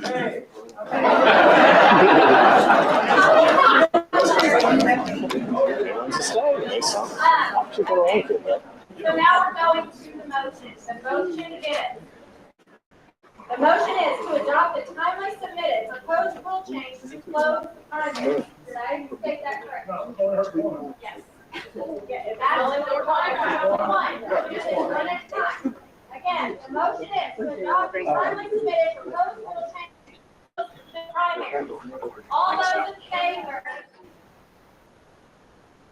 So now we're going to the motion. The motion is to adopt the timely submitted proposed rule change to close the primary. Did I state that correct? Yes. Yeah, that's only one at a time. Again, the motion is to adopt the timely submitted proposed rule change to the primary. All those in favor?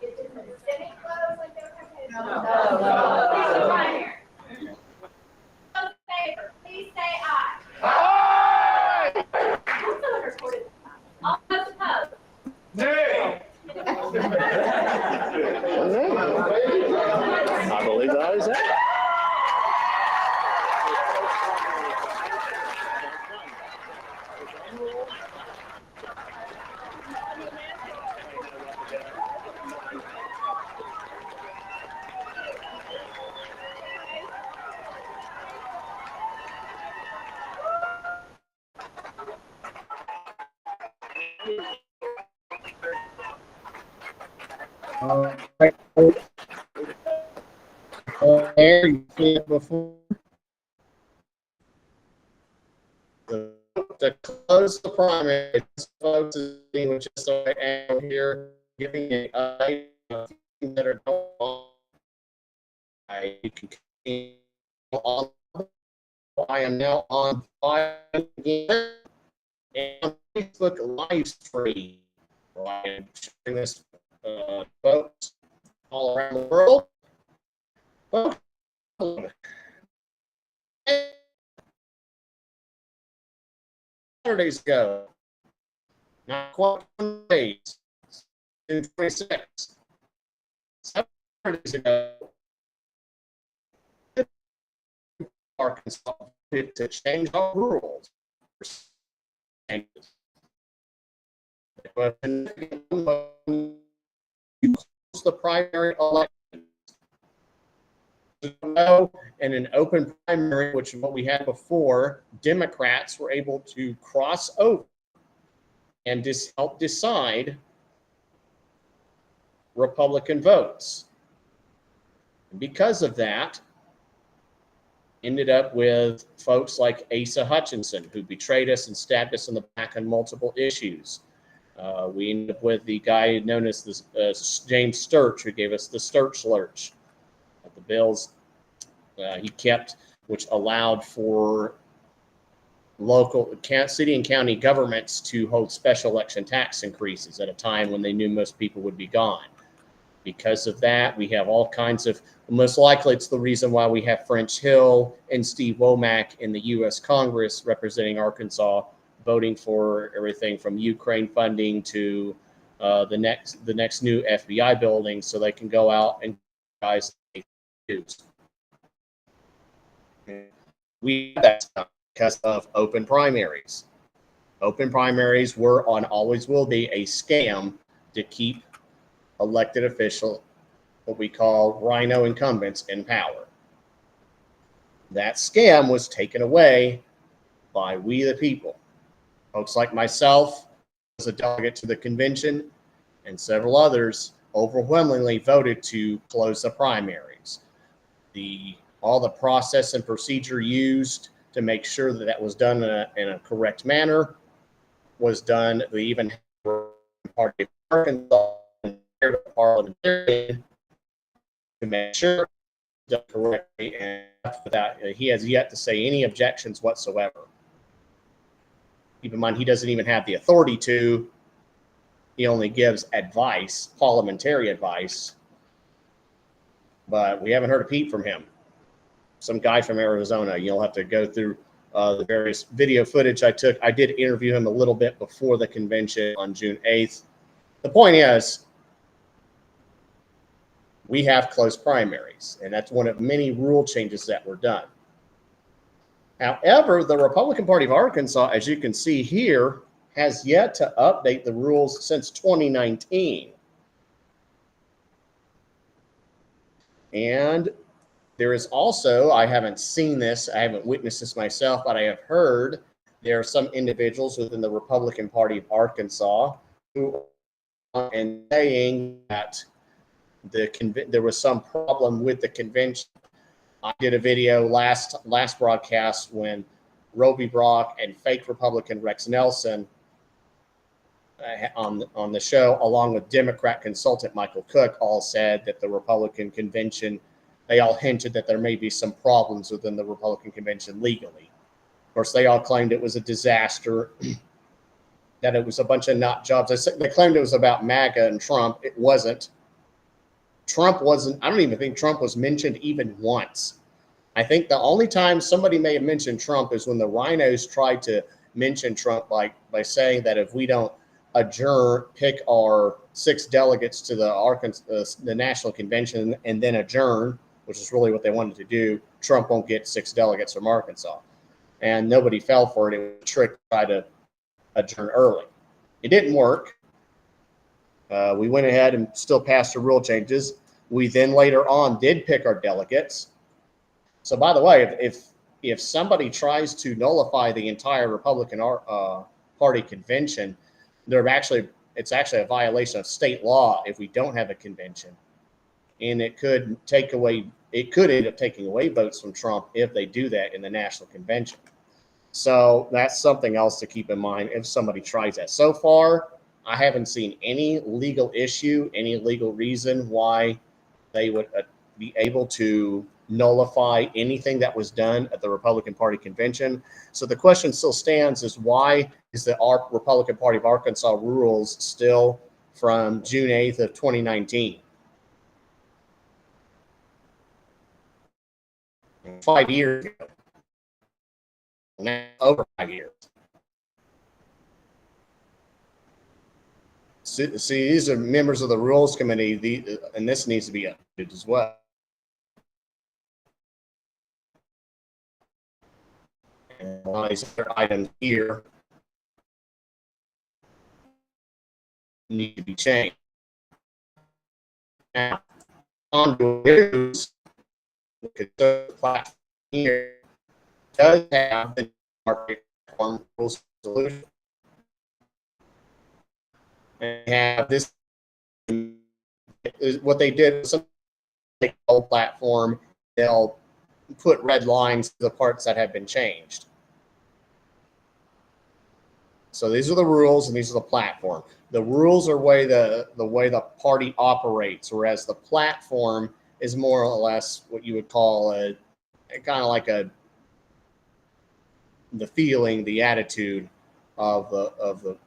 Is it semi-close like they were saying? No. Primary. Those in favor, please say aye. Aye! Also recorded. All those opposed? Nay! I believe that is it. There you see it before. To close the primary, folks, which is here giving a that are going on. I can on. I am now on live again and Facebook live stream. I am sharing this folks all around the world. Well, Saturdays ago, not quite 1 days, in 26. Saturdays ago, Arkansas to change our rules. But you close the primary election. In an open primary, which is what we had before, Democrats were able to cross over and help decide Republican votes. And because of that, ended up with folks like Asa Hutchinson, who betrayed us and stabbed us in the back on multiple issues. We ended up with the guy known as James Sturch, who gave us the Sturch Lurch. The bills he kept, which allowed for local city and county governments to hold special election tax increases at a time when they knew most people would be gone. Because of that, we have all kinds of, most likely it's the reason why we have French Hill and Steve Womack in the U.S. Congress representing Arkansas, voting for everything from Ukraine funding to the next new FBI building, so they can go out and guys use. We have that stuff because of open primaries. Open primaries were and always will be a scam to keep elected official, what we call rhino incumbents, in power. That scam was taken away by we the people. Folks like myself, as a delegate to the convention, and several others overwhelmingly voted to close the primaries. All the process and procedure used to make sure that that was done in a correct manner was done. We even had Party of Arkansas parliamentarian to make sure it's done correctly, and without he has yet to say any objections whatsoever. Keep in mind, he doesn't even have the authority to. He only gives advice, parliamentary advice, but we haven't heard a peep from him. Some guy from Arizona. You'll have to go through the various video footage I took. I did interview him a little bit before the convention on June 8th. The point is, we have closed primaries, and that's one of many rule changes that were done. However, the Republican Party of Arkansas, as you can see here, has yet to update the rules since 2019. And there is also, I haven't seen this, I haven't witnessed this myself, but I have heard there are some individuals within the Republican Party of Arkansas who are saying that there was some problem with the convention. I did a video last broadcast when Roby Brock and fake Republican Rex Nelson on the show, along with Democrat consultant Michael Cook, all said that the Republican convention, they all hinted that there may be some problems within the Republican convention legally. Of course, they all claimed it was a disaster, that it was a bunch of nut jobs. They claimed it was about MAGA and Trump. It wasn't. Trump wasn't. I don't even think Trump was mentioned even once. I think the only time somebody may have mentioned Trump is when the rhinos tried to mention Trump by saying that if we don't pick our 6 delegates to the national convention and then adjourn, which is really what they wanted to do, Trump won't get 6 delegates from Arkansas. And nobody fell for it. It was a trick to try to adjourn early. It didn't work. We went ahead and still passed the rule changes. We then later on did pick our delegates. So by the way, if somebody tries to nullify the entire Republican Party convention, it's actually a violation of state law if we don't have a convention, and it could end up taking away votes from Trump if they do that in the national convention. So that's something else to keep in mind if somebody tries that. So far, I haven't seen any legal issue, any legal reason why they would be able to nullify anything that was done at the Republican Party convention. So the question still stands is, why is the Republican Party of Arkansas rules still from June 8th of 2019? 5 years ago. Now over 5 years. See, these are members of the Rules Committee, and this needs to be updated as well. And one of these other items here need to be changed. Now, on the news, the platform here does have the market platform rules solution. And have this, what they did was the whole platform, they'll put red lines to the parts that have been changed. So these are the rules and these are the platform. The rules are the way the party operates, whereas the platform is more or less what you would call a kind of like the feeling, the attitude of the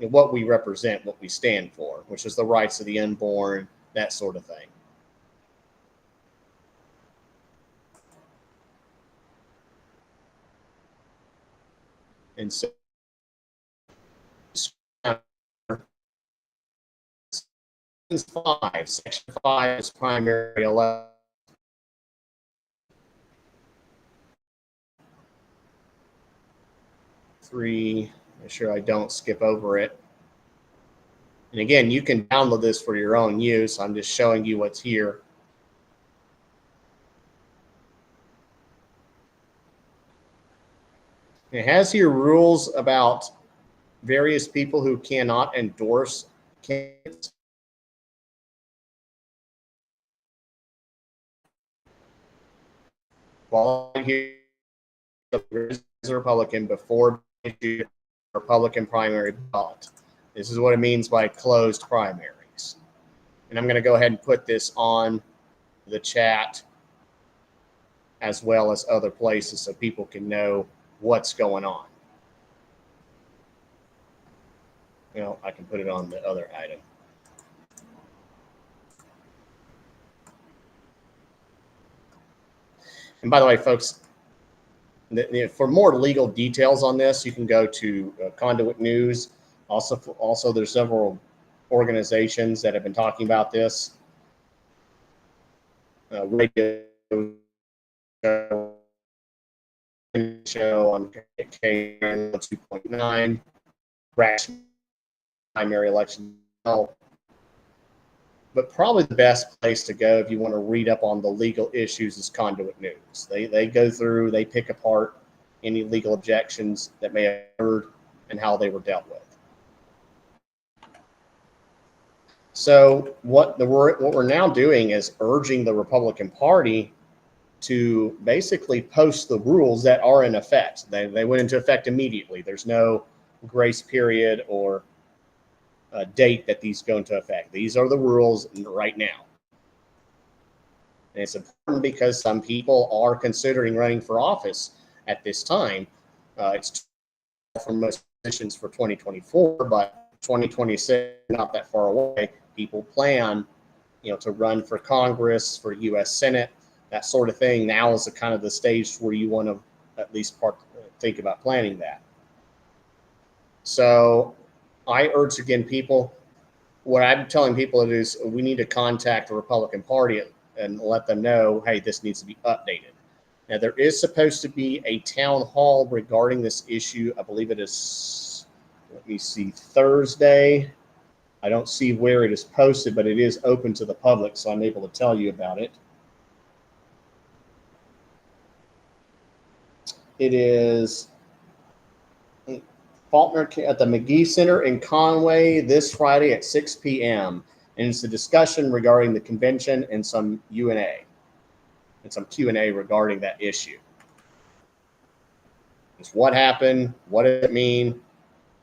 what we represent, what we stand for, which is the rights of the unborn, that sort of thing. And so Section 5 is primary election. Make sure I don't skip over it. And again, you can download this for your own use. I'm just showing you what's here. It has here rules about various people who cannot endorse candidates. While here, the Republican before the Republican primary ballot. This is what it means by closed primaries. And I'm going to go ahead and put this on the chat as well as other places so people can know what's going on. You know, I can put it on the other item. And by the way, folks, for more legal details on this, you can go to Conduit News. Also, there's several organizations that have been talking about this. Radio show on KN 2.9, primary election. But probably the best place to go if you want to read up on the legal issues is Conduit News. They go through, they pick apart any legal objections that may have occurred, and how they were dealt with. So what we're now doing is urging the Republican Party to basically post the rules that are in effect. They went into effect immediately. There's no grace period or a date that these go into effect. These are the rules right now. And it's important because some people are considering running for office at this time. It's for most positions for 2024, but 2026 not that far away. People plan, to run for Congress, for U.S. Senate, that sort of thing. Now is the kind of the stage where you want to at least think about planning that. So I urge again, people, what I'm telling people is we need to contact the Republican Party and let them know, hey, this needs to be updated. Now, there is supposed to be a town hall regarding this issue. I believe it is, let me see, Thursday. I don't see where it is posted, but it is open to the public, so I'm able to tell you about it. It is Faulkner at the McGee Center in Conway this Friday at 6 p.m. And it's a discussion regarding the convention and some U&A and some Q&A regarding that issue. It's what happened, what does it mean,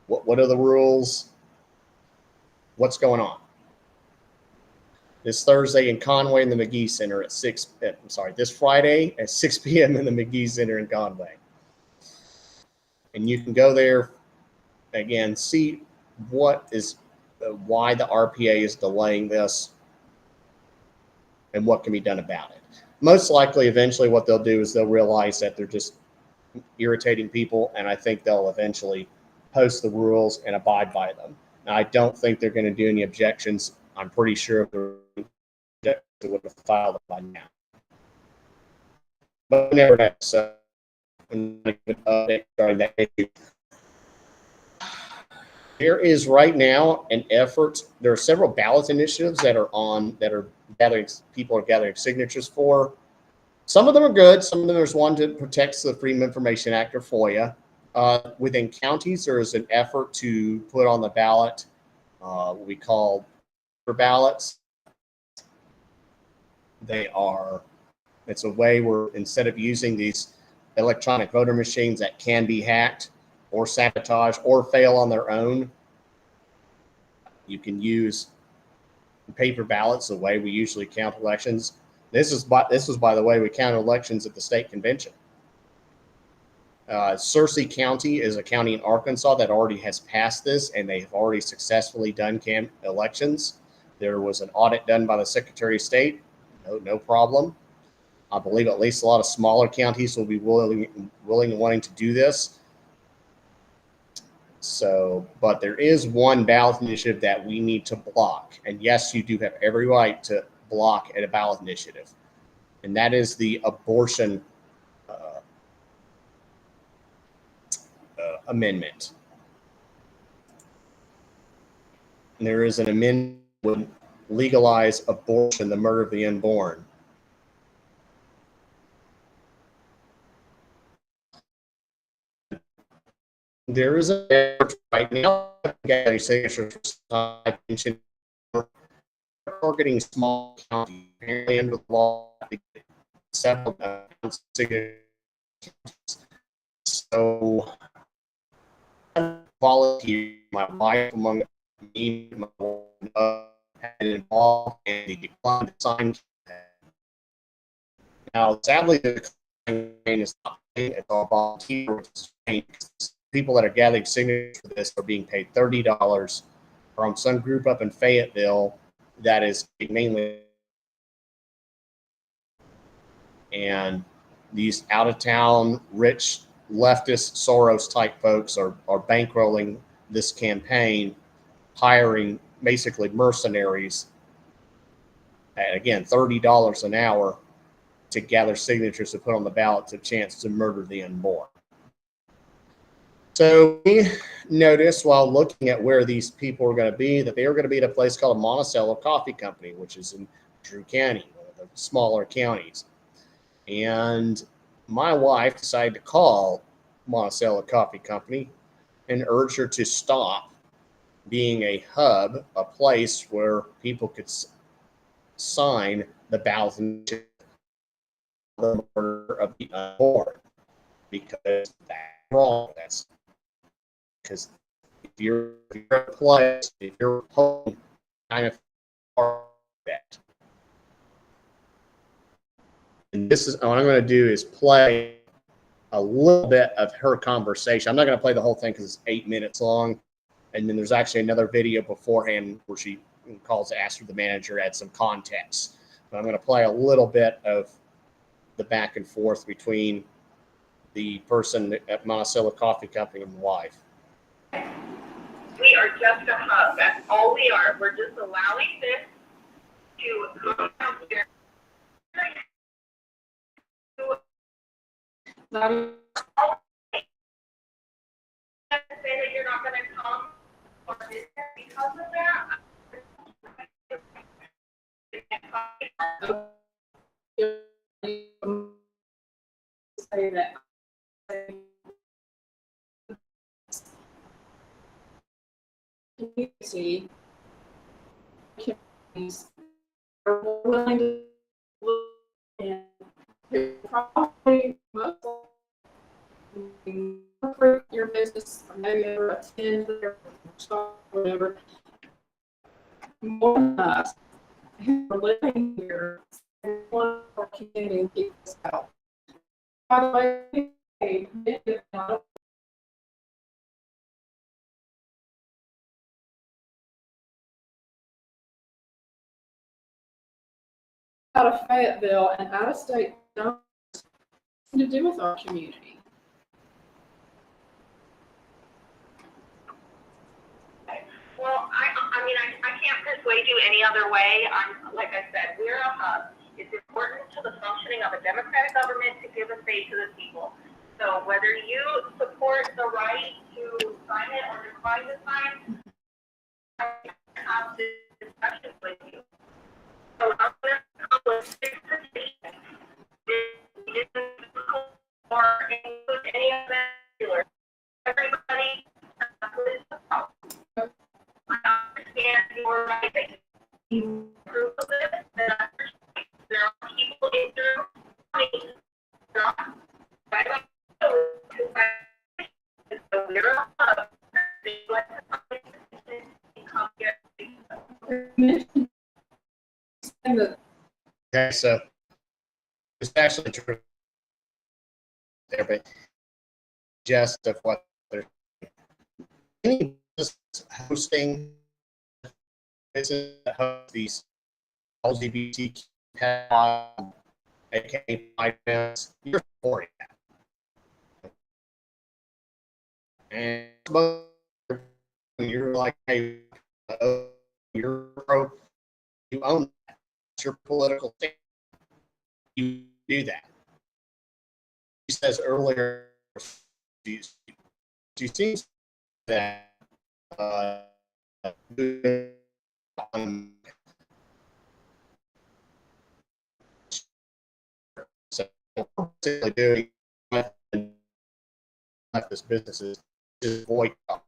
what are the rules, what's going on. This Thursday in Conway in the McGee Center at this Friday at 6 p.m. in the McGee Center in Conway. And you can go there, again, see why the RPA is delaying this and what can be done about it. Most likely, eventually, what they'll do is they'll realize that they're just irritating people, and I think they'll eventually post the rules and abide by them. Now, I don't think they're going to do any objections. I'm pretty sure if they would have filed it by now. But we never know. So, there is right now an effort. There are several ballot initiatives people are gathering signatures for. Some of them are good. Some of them, there's one that protects the Freedom of Information Act, or FOIA. Within counties, there is an effort to put on the ballot what we call paper ballots. It's a way where instead of using these electronic voter machines that can be hacked or sabotaged or fail on their own, you can use paper ballots, the way we usually count elections. This was, by the way, we counted elections at the state convention. Searcy County is a county in Arkansas that already has passed this, and they have already successfully done elections. There was an audit done by the Secretary of State. No problem. I believe at least a lot of smaller counties will be willing and wanting to do this. So, but there is one ballot initiative that we need to block. And yes, you do have every right to block at a ballot initiative. And that is the abortion amendment. And there is an amendment that would legalize abortion, the murder of the unborn. There is an effort right now getting signatures for targeting small counties. Apparently, under the law, they get several signatures. So, I volunteered, my wife among me, my had involved, and they declined to sign. Now, sadly, the campaign is not paid. It's all volunteer. People that are gathering signatures for this are being paid $30 from some group up in Fayetteville that is mainly, and these out-of-town rich leftist Soros type folks are bankrolling this campaign, hiring basically mercenaries at, again, $30 an hour to gather signatures to put on the ballot to chance to murder the unborn. So we noticed while looking at where these people are going to be that they are going to be at a place called Monticello Coffee Company, which is in Drew County, one of the smaller counties. And my wife decided to call Monticello Coffee Company and urged her to stop being a hub, a place where people could sign the ballot initiative, the murder of the unborn, because that's wrong. That's because if you're a place, if you're home, kind of far that. And this is what I'm going to do is play a little bit of her conversation. I'm not going to play the whole thing because it's 8 minutes long. And then there's actually another video beforehand where she calls to ask for the manager, add some context. But I'm going to play a little bit of the back and forth between the person at Monticello Coffee Company and the wife. We are just a hub. That's all we are. We're just allowing this to come out here. Say that you're not going to come or visit because of that. Say that. Community are willing to look and probably for your business or maybe ever attend their shop, whatever. More than us who are living here and want our community and keep us out. By the way, out of Fayetteville and out of state don't have to do with our community. Well, I mean, I can't persuade you any other way. Like I said, we're a hub. It's important to the functioning of a democratic government to give a say to the people. So whether you support the right to sign it or decline to sign, I have this discussion with you. So I'm going to come with 6 petitions. Or include any of that. Everybody is the problem. I understand your right that you approve of this, that there are people in Germany not right on so we're a hub. They let the come here. Okay, so it's actually true there, but just of what they're hosting these LGBTQ events, you're supporting that. And you're like, hey, you're pro, you own that. It's your political thing. You do that. He says earlier, she seems that so doing this business is boycott.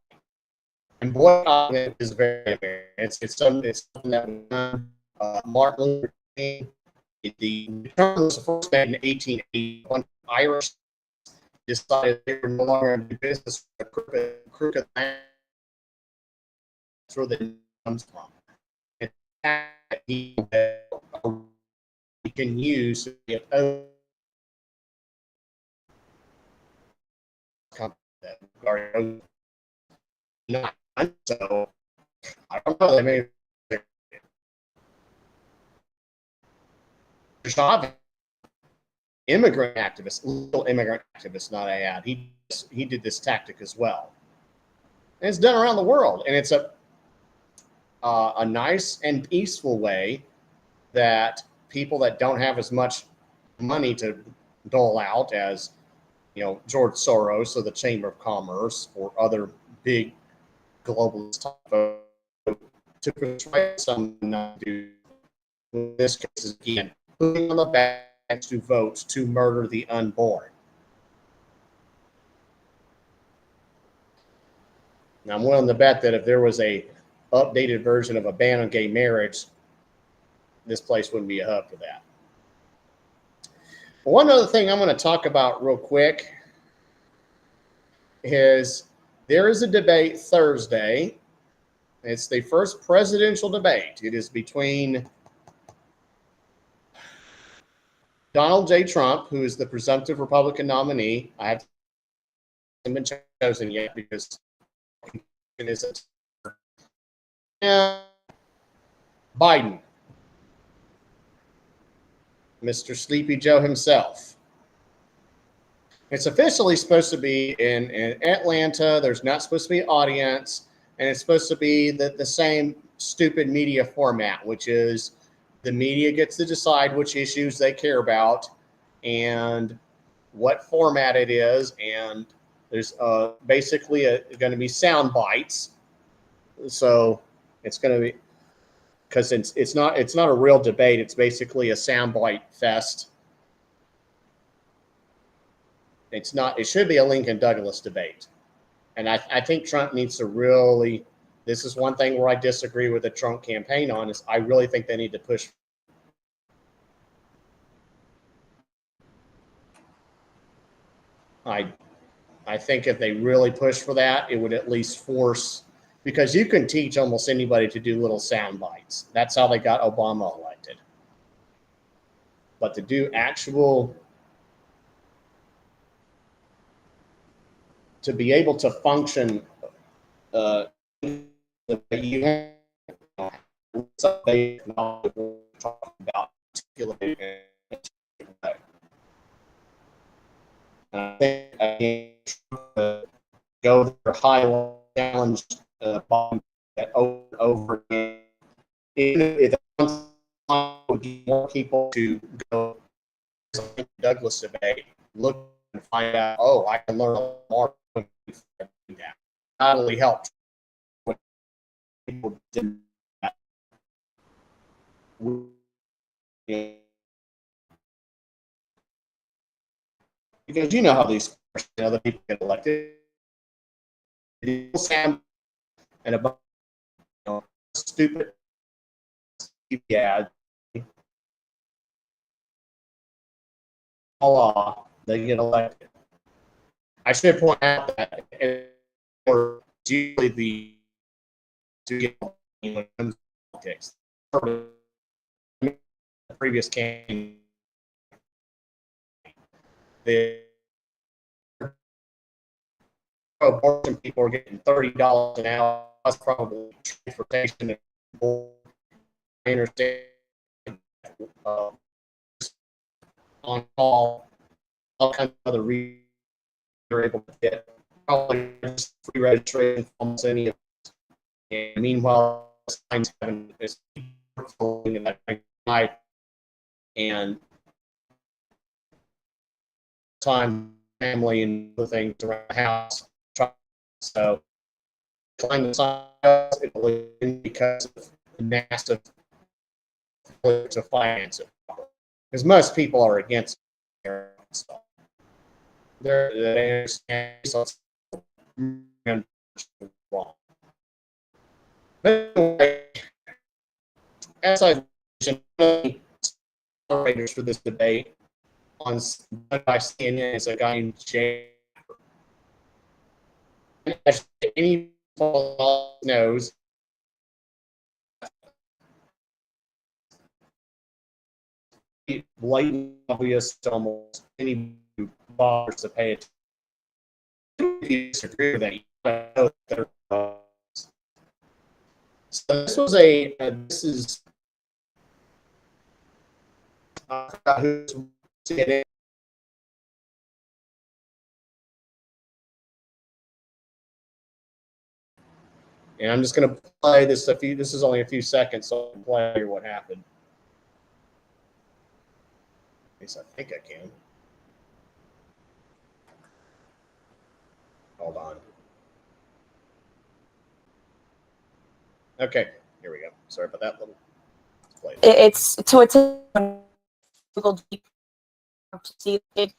And boycotting is very American. It's something that Martin Luther King, the term was first made in 1880 when Irish decided they were no longer in business with crooked land. That's where the comes from. And that he can use to get over that regarding not so I don't know. They may immigrant activist, little immigrant activist, not a ad. He did this tactic as well, and it's done around the world. And it's a nice and peaceful way that people that don't have as much money to dole out as George Soros or the Chamber of Commerce or other big globalist type of, to persuade someone not to do. In this case, is again putting on the back to vote to murder the unborn. And I'm willing to bet that if there was a updated version of a ban on gay marriage, this place wouldn't be a hub for that. One other thing I'm going to talk about real quick is there is a debate Thursday. It's the first presidential debate. It is between Donald J. Trump, who is the presumptive Republican nominee. I haven't been chosen yet because it isn't. And Biden, Mr. Sleepy Joe himself. It's officially supposed to be in Atlanta. There's not supposed to be an audience, and it's supposed to be the same stupid media format, which is the media gets to decide which issues they care about and what format it is, and there's basically going to be sound bites. So it's going to be, because it's not a real debate. It's basically a soundbite fest. It's not. It should be a Lincoln Douglas debate, and I think Trump needs to really. This is one thing where I disagree with the Trump campaign on is I really think they need to push. I think if they really push for that, it would at least force. Because you can teach almost anybody to do little sound bites. That's how they got Obama elected. But to do actual, to be able to function, you have something talking about articulating. I think go their high level challenge that over and over again. If would get more people to go to the Douglas debate, look and find out, oh, I can learn a lot more from that. Not only helped when people did that. Because you know how these other people get elected. Sam and a bunch of stupid law, they get elected. I should point out that it's usually the to get politics. The previous campaign, the abortion people are getting $30 an hour. That's probably transportation. I understand on all kinds of other reasons you're able to get probably just free registration for almost any of it. And meanwhile, signs having this in that life and time, family, and other things around the house. So, trying to sign because of the massive to finance it, because most people are against it. They understand wrong. But anyway, as I mentioned, moderators for this debate on CNN is a guy named Jay. Any knows blatant obvious to almost any bothers to pay attention. If you disagree with that, you know that so this was this is who's CNN. And I'm just going to play this this is only a few seconds, so I can play what happened. At least I think I can. Hold on. Okay, here we go. Sorry about that little play. It's so it's a Google Deep to see it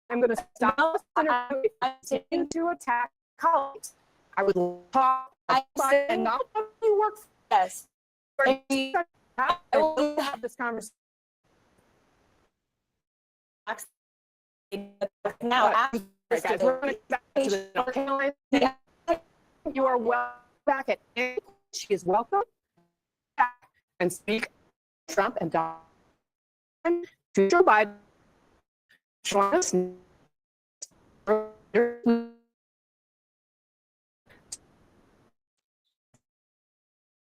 I'm going to stop continuing to attack colleagues. I would talk about it and not only work for Yes. I will have this conversation. Now, Right, guys, we're going to back to the North Carolina. You are well back at any. She is welcome back and speak Trump and Donald to Joe Biden. Join us.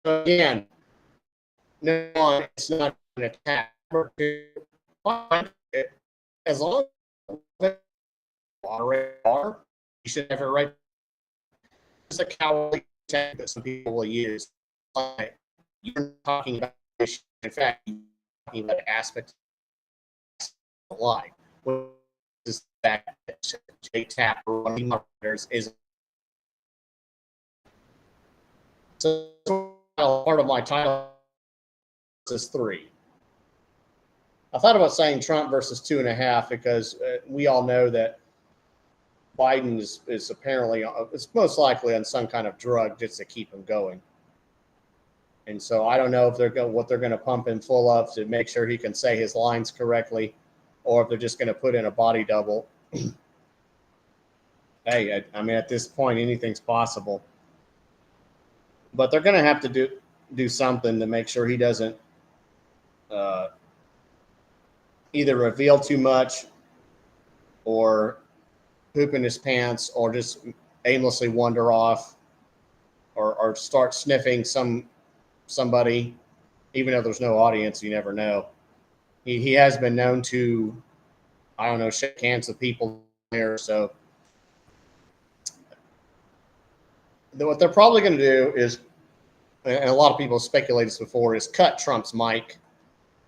Again, no, it's not an attack. As long as you should have it right. It's a cowardly attack that some people will use. You're talking about, in fact, you're talking about aspects of life. What is that JTAP or running marketers is. So part of my title is 3. I thought about saying Trump versus 2.5 because we all know that Biden is apparently, it's most likely on some kind of drug just to keep him going. And so I don't know if what they're going to pump him full of to make sure he can say his lines correctly, or if they're just going to put in a body double. Hey, I mean, at this point, anything's possible. But they're going to have to do something to make sure he doesn't either reveal too much or poop in his pants or just aimlessly wander off or start sniffing somebody, even though there's no audience. You never know. He has been known to, I don't know, shake hands with people here. So what they're probably going to do is, and a lot of people have speculated this before, is cut Trump's mic,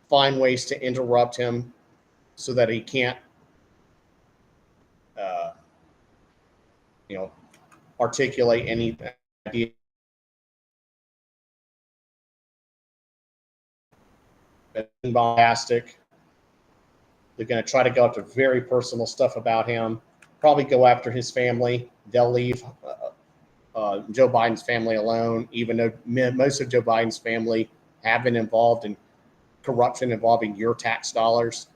find ways to interrupt him so that he can't, articulate any idea. Bombastic. They're going to try to go after very personal stuff about him, probably go after his family. They'll leave Joe Biden's family alone, even though most of Joe Biden's family have been involved in corruption involving your tax dollars.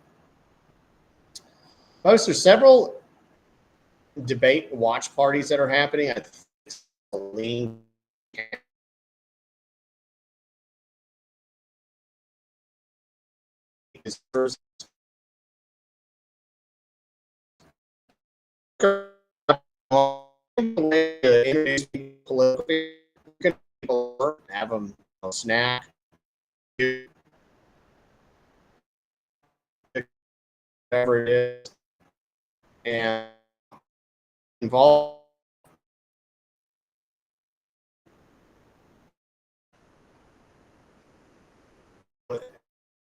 There's several debate watch parties that are happening. I think is first. Introduce people, have them snack, whatever it is, and involve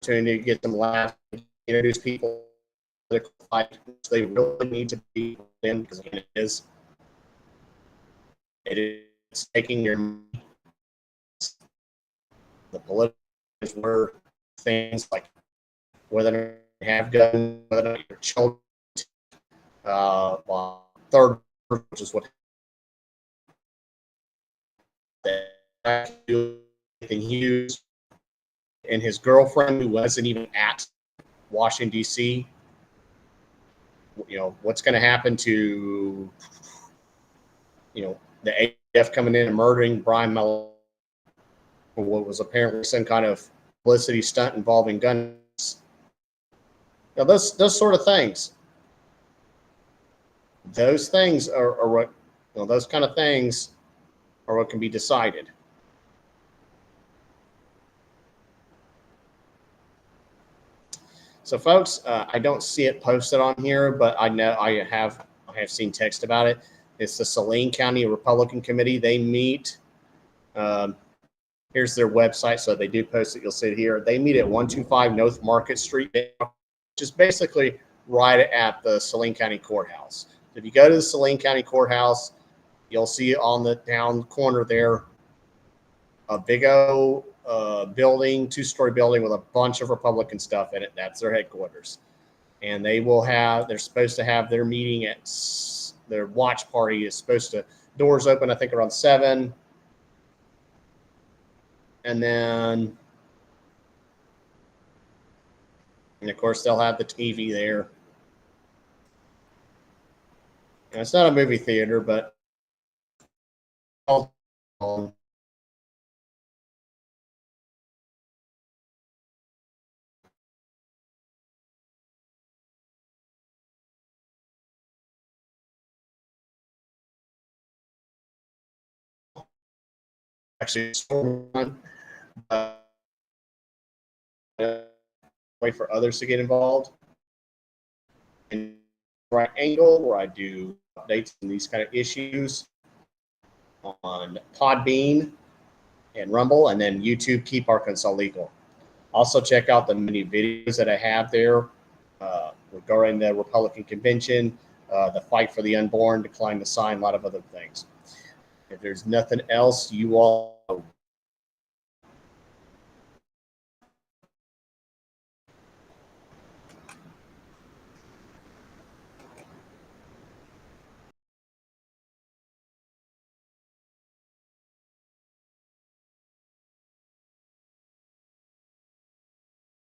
to get them laughs, introduce people that they really need to be in, because again, it is taking your the political where things like whether you have guns, whether your children, third, which is what anything Hughes and his girlfriend, who wasn't even at Washington D.C. What's going to happen to the AF coming in and murdering Brian Mellon, what was apparently some kind of publicity stunt involving guns. Those sort of things. Those things are what, those kind of things are what can be decided. So, folks, I don't see it posted on here, but I know I have seen text about it. It's the Saline County Republican Committee. They meet. Here's their website, so they do post it. You'll see it here. They meet at 125 North Market Street, which is basically right at the Saline County Courthouse. If you go to the Saline County Courthouse, you'll see on the down corner there a big old building, 2-story building with a bunch of Republican stuff in it. That's their headquarters. and they're supposed to have their meeting their watch party is supposed to, doors open, I think around 7. And then, and of course they'll have the TV there. And it's not a movie theater, but actually way for others to get involved. And right angle where I do updates on these kind of issues on Podbean and Rumble, and then YouTube, Keep Arkansas Legal. Also check out the many videos that I have there regarding the Republican convention, the fight for the unborn, decline to sign, a lot of other things. If there's nothing else, you all